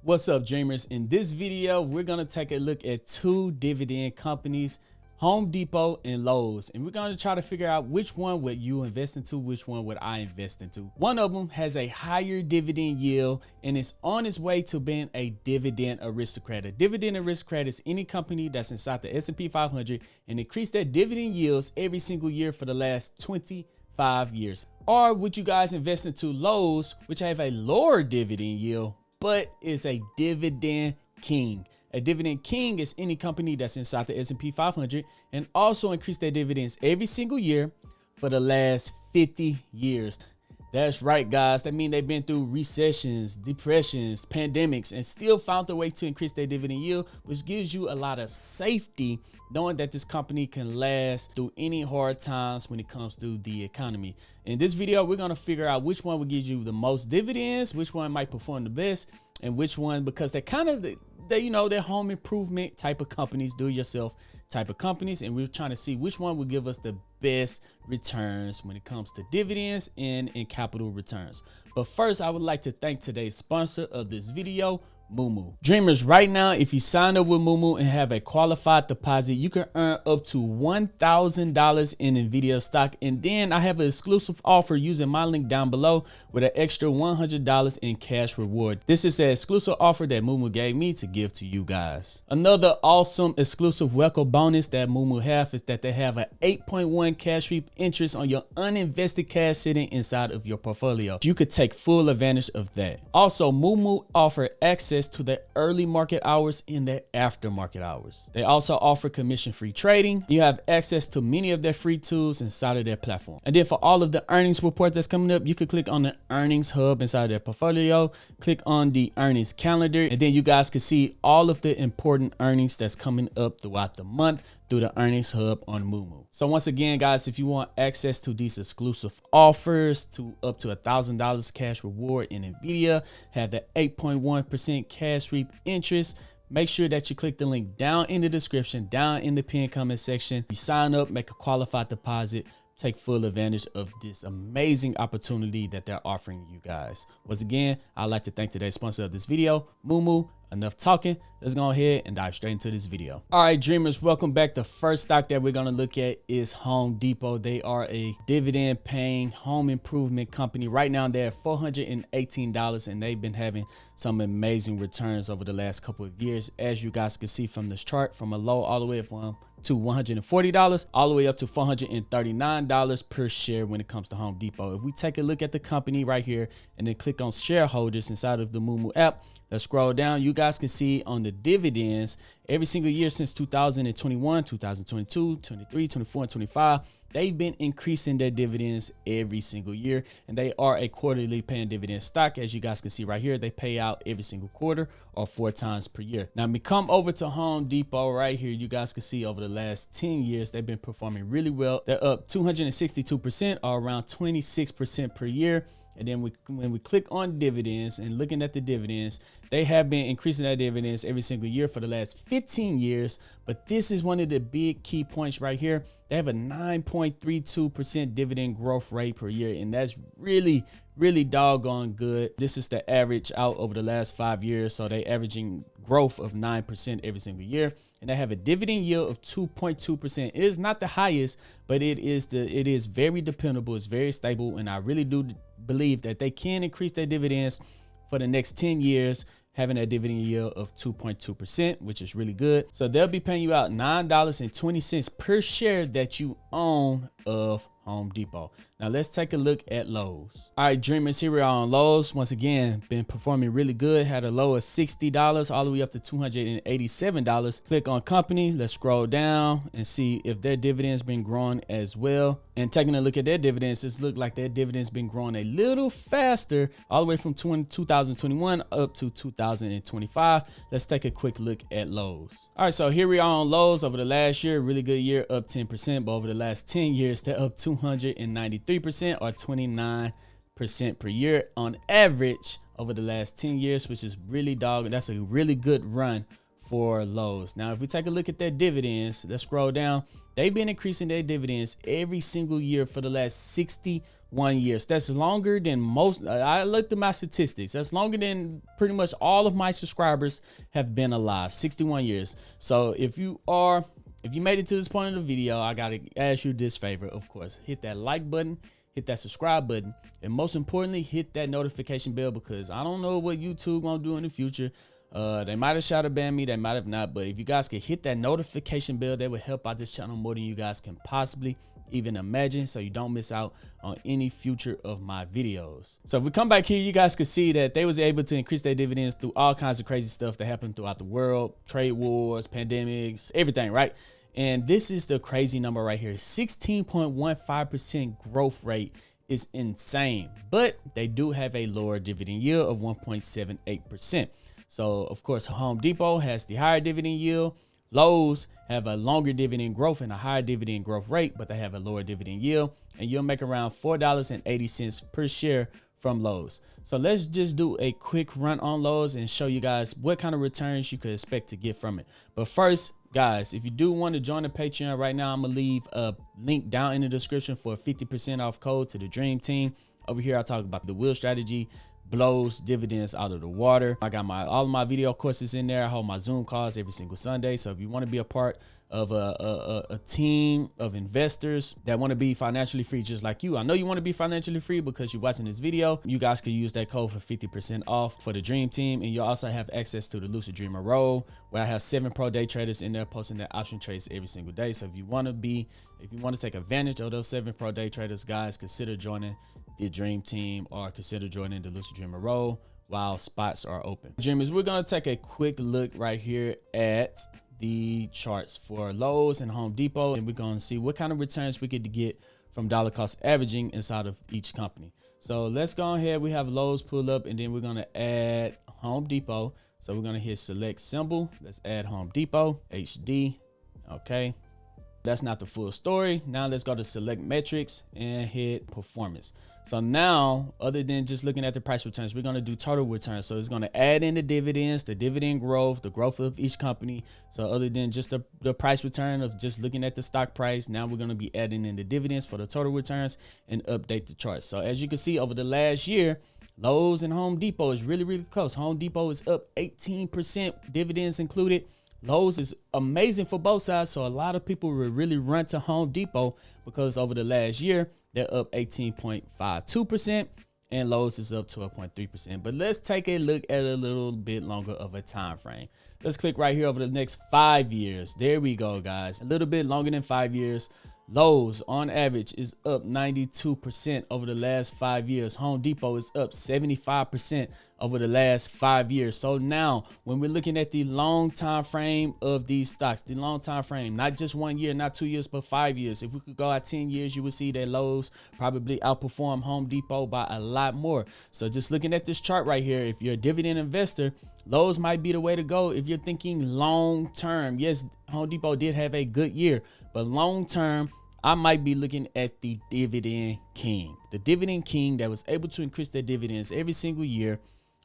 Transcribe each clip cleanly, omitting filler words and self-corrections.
What's up, dreamers? In this video, we're gonna take a look at two dividend companies, Home Depot and Lowe's, and we're gonna try to figure out which one would you invest into, which one would I invest into. One of them has a higher dividend yield and is on its way to being a dividend aristocrat. A dividend aristocrat is any company that's inside the S&P 500 and increase their dividend yields every single year for the last 25 years. Or would you guys invest into Lowe's, which have a lower dividend yield, but is a dividend king? A dividend king is any company that's inside the S&P 500 and also increase their dividends every single year for the last 50 years. That's right, guys. That means they've been through recessions, depressions, pandemics, and still found a way to increase their dividend yield, which gives you a lot of safety knowing that this company can last through any hard times when it comes to the economy. In this video, we're going to figure out which one will give you the most dividends, which one might perform the best, and which one, because they're kind of they're home improvement type of companies, do it yourself type of companies, and we're trying to see which one will give us the best returns when it comes to dividends and in capital returns. But first, I would like to thank today's sponsor of this video, Moomoo. Dreamers, right now, if you sign up with Moomoo and have a qualified deposit, you can earn up to $1,000 in Nvidia stock. And then I have an exclusive offer using my link down below with an extra $100 in cash reward. This is an exclusive offer that Moomoo gave me to give to you guys. Another awesome exclusive welcome bonus that Moomoo have is that they have an 8.1 cash sweep interest on your uninvested cash sitting inside of your portfolio. You could take full advantage of that. Also, Moomoo offer access to their early market hours and their after market hours. They also offer commission-free trading. You have access to many of their free tools inside of their platform. And then for all of the earnings report that's coming up, you could click on the earnings hub inside of their portfolio, click on the earnings calendar, and then you guys can see all of the important earnings that's coming up throughout the month through the earnings hub on Moomoo. So once again, guys, if you want access to these exclusive offers to up to $1,000 cash reward in Nvidia, have the 8.1% cash sweep interest, make sure that you click the link down in the description, down in the pinned comment section. You sign up, make a qualified deposit, take full advantage of this amazing opportunity that they're offering you guys. Once again, I'd like to thank today's sponsor of this video, Moomoo. Enough talking, let's go ahead and dive straight into this video. All right, dreamers, welcome back. The first stock that we're gonna look at is Home Depot. They are a dividend paying home improvement company. Right now they're at $418 and they've been having some amazing returns over the last couple of years, as you guys can see from this chart, from a low all the way from to $140 all the way up to $439 per share when it comes to Home Depot. If we take a look at the company right here and then click on shareholders inside of the Moomoo app, let's scroll down. You guys can see on the dividends every single year since 2021, 2022, 23, 24, and 25, they've been increasing their dividends every single year, and they are a quarterly paying dividend stock. As you guys can see right here, they pay out every single quarter or 4 times per year. Now, we come over to Home Depot right here. You guys can see over the last 10 years, they've been performing really well. They're up 262% or around 26% per year. And then when we click on dividends and looking at the dividends, they have been increasing their dividends every single year for the last 15 years. But this is one of the big key points right here. They have a 9.32% dividend growth rate per year. And that's really doggone good. This is the average out over the last 5 years. So they averaging growth of 9% every single year. And they have a dividend yield of 2.2%. It is not the highest, but it is very dependable. It's very stable. And I really do believe that they can increase their dividends for the next 10 years, having a dividend yield of 2.2%, which is really good. So they'll be paying you out $9.20 per share that you own of Home Depot. Now let's take a look at Lowe's. All right, dreamers, here we are on Lowe's. Once again, been performing really good. Had a low of $60 all the way up to $287. Click on companies. Let's scroll down and see if their dividends been growing as well. And taking a look at their dividends, it looks like their dividends been growing a little faster all the way from 2021 up to 2025. Let's take a quick look at Lowe's. All right, so here we are on Lowe's. Over the last year, really good year, up 10%, but over the last 10 years, they're up 293% or 29% per year on average over the last 10 years, which is really that's a really good run for Lowe's. Now, if we take a look at their dividends, let's scroll down. They've been increasing their dividends every single year for the last 61 years. That's longer than most. I looked at my statistics. That's longer than pretty much all of my subscribers have been alive. 61 years. So if you made it to this point of the video, I gotta ask you this favor, of course. Hit that like button, hit that subscribe button, and most importantly, hit that notification bell, because I don't know what YouTube gonna do in the future. They might have shadow banned me, they might have not, but if you guys could hit that notification bell, that would help out this channel more than you guys can possibly even imagine, so you don't miss out on any future of my videos. So if we come back here, you guys can see that they was able to increase their dividends through all kinds of crazy stuff that happened throughout the world, trade wars, pandemics, everything, right? And this is the crazy number right here. 16.15% growth rate is insane, but they do have a lower dividend yield of 1.78%. So of course, Home Depot has the higher dividend yield. Lowe's have a longer dividend growth and a higher dividend growth rate, but they have a lower dividend yield, and you'll make around $4.80 per share from Lowe's. So let's just do a quick run on Lowe's and show you guys what kind of returns you could expect to get from it. But first, guys, if you do want to join the Patreon right now, I'm gonna leave a link down in the description for a 50% off code to the Dream Team. Over here, I talk about the wheel strategy, blows dividends out of the water. I got all of my video courses in there. I hold my Zoom calls every single Sunday. So if you want to be a part of a team of investors that want to be financially free just like you, I know you want to be financially free because you're watching this video, you guys can use that code for 50% off for the Dream Team. And you also have access to the Lucid Dreamer Roll, where I have 7 pro day traders in there posting their option trades every single day. So if you want to take advantage of those 7 pro day traders, guys, consider joining the Dream Team or consider joining the Lucid Dreamer Roll while spots are open. Dreamers, we're going to take a quick look right here at the charts for Lowe's and Home Depot, and we're going to see what kind of returns we could get from dollar cost averaging inside of each company. So let's go ahead. We have Lowe's pull up, and then we're going to add Home Depot. So we're going to hit select symbol. Let's add Home Depot HD. Okay, that's not the full story. Now let's go to select metrics and hit performance. So now, other than just looking at the price returns, we're going to do total returns. So it's going to add in the dividends, the dividend growth, the growth of each company. So other than just the price return of just looking at the stock price, now we're going to be adding in the dividends for the total returns and update the charts. So as you can see, over the last year, Lowe's and Home Depot is really, really close. Home Depot is up 18%, dividends included. Lowe's is amazing for both sides, so a lot of people will really run to Home Depot because over the last year, they're up 18.52% and Lowe's is up 12.3%. But let's take a look at a little bit longer of a time frame. Let's click right here over the next 5 years. There we go, guys. A little bit longer than 5 years. Lowe's on average is up 92% over the last 5 years. Home Depot is up 75% over the last 5 years. So now when we're looking at the long time frame of these stocks, the long time frame, not just 1 year, not 2 years, but 5 years. If we could go out 10 years, you would see that Lowe's probably outperform Home Depot by a lot more. So just looking at this chart right here, if you're a dividend investor, Lowe's might be the way to go if you're thinking long term. Yes, Home Depot did have a good year, but long term, I might be looking at the dividend king, that was able to increase their dividends every single year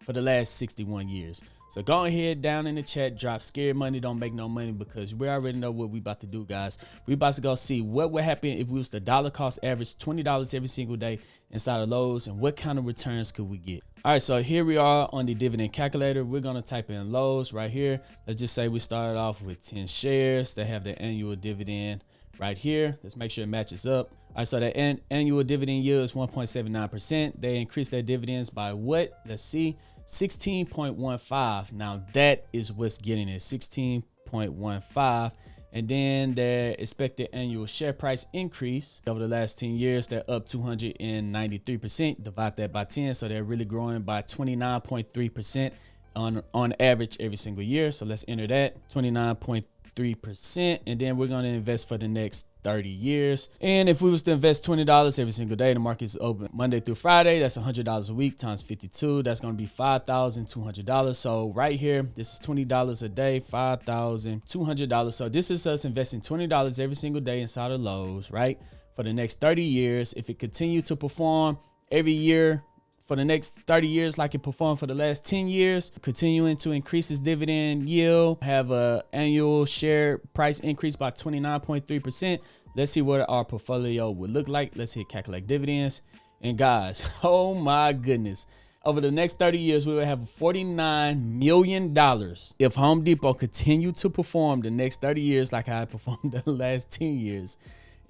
for the last 61 years. So go ahead down in the chat, drop scared money, don't make no money, because we already know what we about to do, guys. We about to go see what would happen if we was to dollar cost average $20 every single day inside of Lowe's, and what kind of returns could we get. All right, so here we are on the dividend calculator. We're going to type in Lowe's right here. Let's just say we started off with 10 shares. They have the annual dividend right here. Let's make sure it matches up. All right, so the annual dividend yield is 1.79%. They increased their dividends by what? Let's see, 16.15. Now that is what's getting it, 16.15. And then their expected annual share price increase over the last 10 years, they're up 293%. Divide that by 10, so they're really growing by 29.3% on average every single year. So let's enter that, 29.3%, and then we're going to invest for the next 30 years. And if we was to invest $20 every single day, the market is open Monday through Friday, that's $100 a week times 52. That's going to be $5,200. So right here, this is $20 a day, $5,200. So this is us investing $20 every single day inside of Lowe's, right? For the next 30 years. If it continues to perform every year for the next 30 years like it performed for the last 10 years, continuing to increase its dividend yield, have a annual share price increase by 29.3%. Let's see what our portfolio would look like. Let's hit calculate dividends. And guys, oh my goodness, over the next 30 years, we will have $49 million if Home Depot continued to perform the next 30 years like I performed the last 10 years.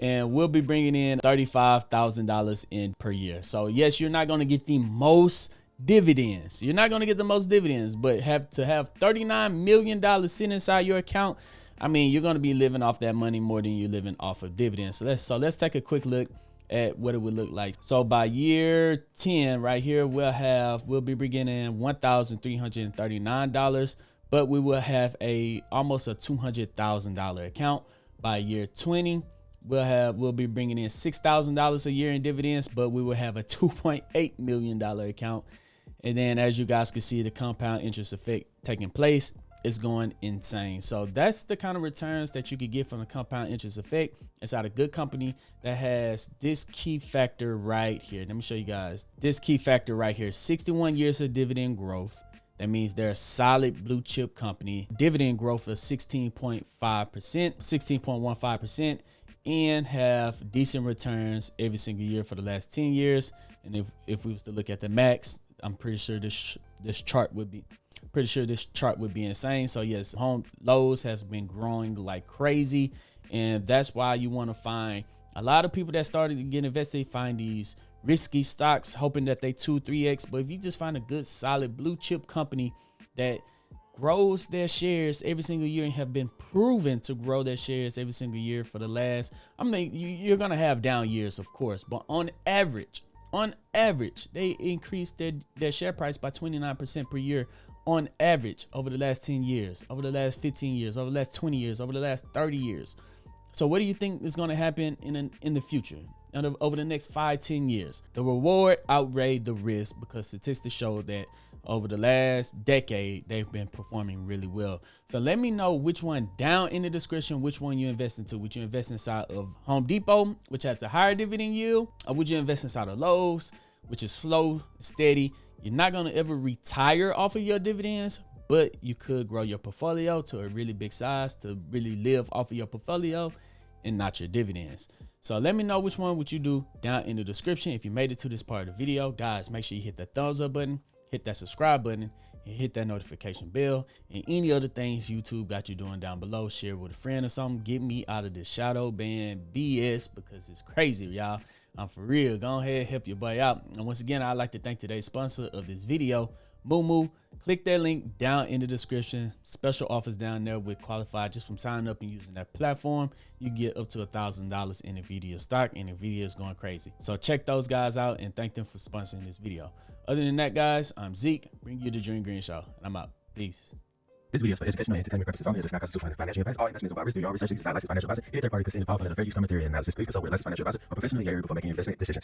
And we'll be bringing in $35,000 in per year. So yes, you're not going to get the most dividends. You're not going to get the most dividends, but have $39 million sitting inside your account. I mean, you're going to be living off that money more than you're living off of dividends. So let's take a quick look at what it would look like. So by year 10 right here, we'll be beginning $1,339, but we will have almost a $200,000 account. By year 20, we'll be bringing in $6,000 a year in dividends, but we will have a $2.8 million account. And then as you guys can see, the compound interest effect taking place is going insane. So that's the kind of returns that you could get from the compound interest effect. It's out a good company that has this key factor right here. Let me show you guys this key factor right here. 61 years of dividend growth. That means they're a solid blue chip company. Dividend growth of 16.15%, and have decent returns every single year for the last 10 years. And if we was to look at the max, I'm pretty sure this chart would be insane. So yes, Lowe's has been growing like crazy, and that's why you want to find a lot of people that started to get invested, find these risky stocks hoping that they 2-3x. But if you just find a good solid blue chip company that grows their shares every single year and have been proven to grow their shares every single year for the last, I mean, you're gonna have down years, of course, but on average, they increased their share price by 29% per year on average over the last 10 years, over the last 15 years, over the last 20 years, over the last 30 years. So what do you think is going to happen in the future, over the next 5-10 years? The reward outweighed the risk, because statistics show that over the last decade, they've been performing really well. So let me know which one down in the description, which one you invest into. Would you invest inside of Home Depot, which has a higher dividend yield? Or would you invest inside of Lowe's, which is slow, steady? You're not going to ever retire off of your dividends, but you could grow your portfolio to a really big size to really live off of your portfolio and not your dividends. So let me know which one would you do down in the description. If you made it to this part of the video, guys, make sure you hit that thumbs up button, hit that subscribe button, and hit that notification bell, and any other things YouTube got you doing down below. Share with a friend or something. Get me out of this shadow ban BS, because it's crazy, y'all. I'm for real. Go ahead, help your boy out. And once again, I'd like to thank today's sponsor of this video, Moomoo. Click that link down in the description. Special offers down there with qualified just from signing up and using that platform. You get up to $1,000 in NVIDIA stock, and NVIDIA is going crazy. So check those guys out and thank them for sponsoring this video. Other than that, guys, I'm Zeke, bring you the Dream Green Show, and I'm out. Peace. This video is for educational and entertainment purposes only. It does not constitute financial advice. All investments are risk. Do your research. Is not licensed financial advisor. Any third party considered involved in the fair use commentary and analysis. Please consult with a licensed financial advisor or professional in your area before making investment decisions.